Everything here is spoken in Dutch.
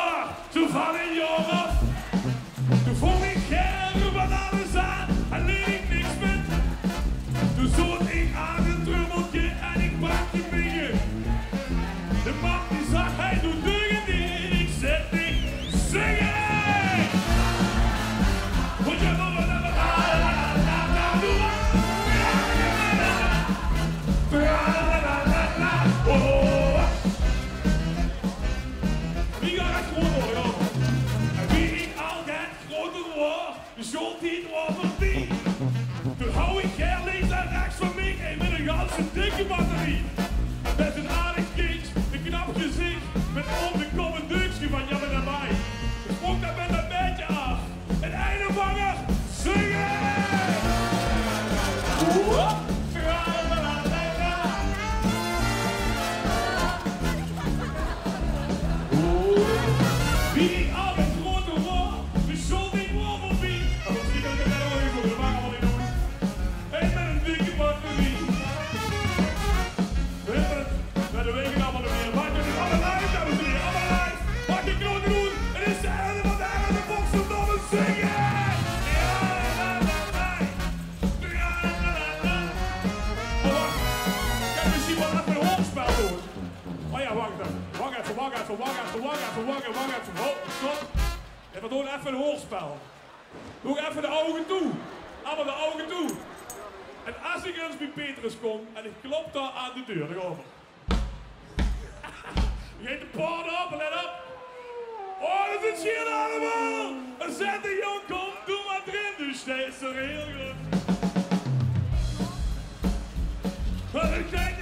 Ja, toen van een jongen. Toen vond ik geren van alles aan. En leer ik niks met. Toen stond ik aan een trummeltje en ik pakte mee. De man die zag, hij doet dingen niet. Ik zet niet zingen. Want je moet wel even wie gaat het groter worden? En wie ik altijd groter word, zult niet over wie. Toen hou ik her links en rechts van mij en met een ganse dikke batterie. Met een aardig kindje, een knap gezicht, met om de kop een deukje van Jan en mij. Ik sprong daar met een beetje af. En einde vanger, zingen! Wie ik altijd groter word, dus zult niet meer voor wie. Die kan ik er nog even voor, dat mag allemaal niet doen. En met een dikke batterie. Met de wegen allemaal nog meer. Maak je dus allemaal live, dames en heren, allemaal live. Maak je knoten doen, en is de helft van de hele box om dan te zingen. Ik heb misschien wel even een hoorspel doen. Oh ja, wacht even. Wacht even. Oh, stop. En we doen even een hoorspel. Doe even de ogen toe. Allemaal de ogen toe. En als ik eens bij Petrus kom en ik klop daar aan de deur, dan over. Geef de poort op, let op. Oh, dat is hier allemaal. En zet de jong, kom, doe maar erin. Dus dat is er heel goed. En ik denk